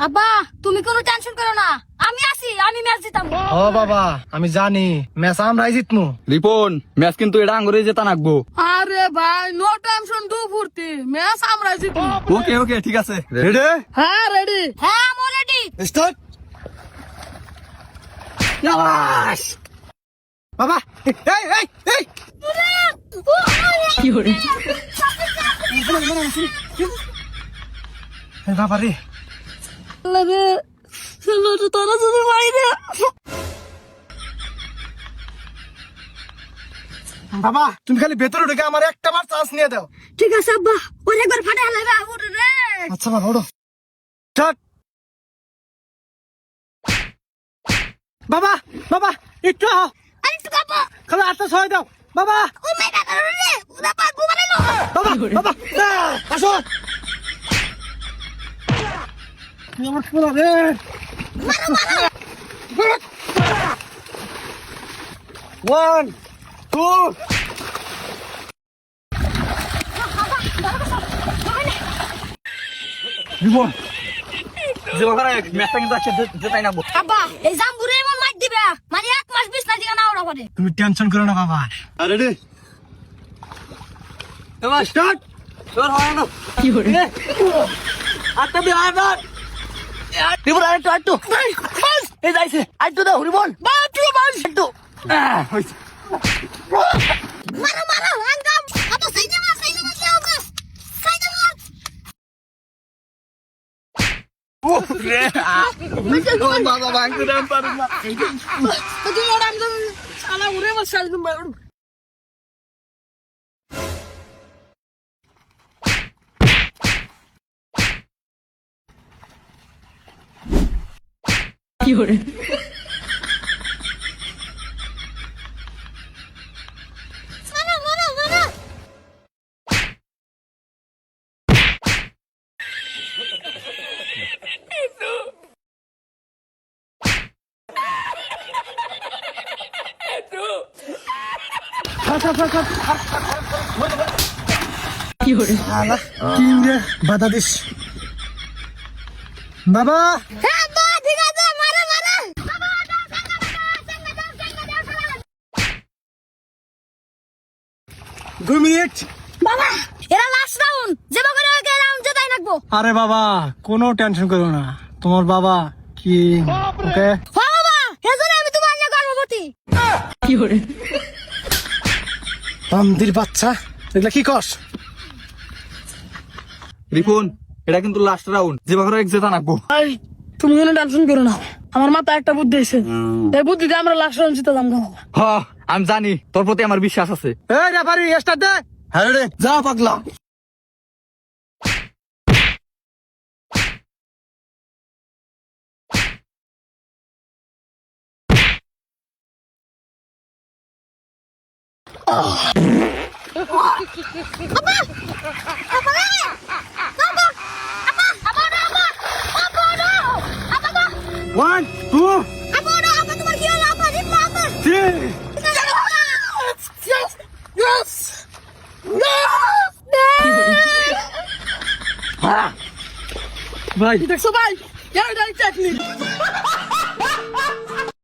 আব্বা তুমি কোনো টেনশন করো না, আমি আছি, আমি ম্যাচ জিতাম। ও বাবা আমি জানি ম্যাচ আমরাই জিতমু। রিপন ম্যাচ কিন্তু এটা আঙ্গুরে জেতা নাকবো। আরে ভাই নো টেনশন, দু ফুর্তি, ম্যাচ আমরা জিতবো। ওকে ওকে ঠিক আছে। রেডি হ্যাঁ রেডি। হ্যাঁ আমি রেডি। স্টার্ট। ইয়াস বাবা এই এই এই কি হরে এই বাবা রে আরে লোটো তোরা যদি মাইরে। বাবা তুমি খালি ভেতরে ঢুকে আমার একটা বার চান্স নিয়ে দাও। ঠিক আছে আব্বা, ওর একবার ফাটা লাগবে ওরে রে। আচ্ছা বাবা ওঠো। স্টার্ট। বাবা বাবা একটু আরে তুই কাপা খালি 8-6 দাও বাবা। ও মাই গড রে, ওরা পা ঘুমালে না। বাবা বাবা আসো আমার শোনা রে। ওয়ান টু রিপন যেভাবে ম্যাচটা কিন্তু আজকে জেতাই নাকবো। আব্বা এই জাম্বুরে এমন মার দিবে মানে 1 মাস 20 না দিকে না ওরা পারে। তুমি টেনশন করো না বাবা। রেডি এবার স্টার্ট। এবার হয় না কি হরে আটটা দিয়ে আবার রিপন আরেকটু আরেকটু এই যাইছে আরেকটু দাও রিপন বাটু বাটু হইছে। মারো মারো আঙ্গাম আব্বা সাইডে মার দাও বাস সাইডে মার। রে ও বাবা ভাঙতে দাম পারুম না। তো তুই ওরা একদম শালা উড়ে বস শালা তুমি। কি হরে মারো মারো মারো। কি হরে আলা কি রে বাধা দিস বাবা। হ্যাঁ আব্বা ঠিক আছে মারো মারো। 2 মিনিট। বাবা এরা লাস্ট রাউন্ড, যেবা করে আগে রাউন্ড জেতাই রাখবো। আরে বাবা কোনো টেনশন করো না, তোমার বাবা কি ওকে। হ্যাঁ বাবা এজন্য আমি তোমার নিয়ে গর্ববতী। কি হরে বান্দির বাচ্চা এগুলা কি কস। রিপন এটা কিন্তু লাস্ট রাউন্ড যেভাবে জেতা নাকবো। ভাই তুমি কোনো টেনশন করো না, আমার মাথায় একটা বুদ্ধি এসেছে, এই বুদ্ধিতে আমরা লাস্ট রাউন্ড জিতে যাবো। হ আমি জানি তোর প্রতি আমার বিশ্বাস আছে। এই রেফারি স্টার্ট দে। হ্যাঁ রে যা পাগলা। One two three. ভাই দেখছো ভাই, এটা টেকনিক।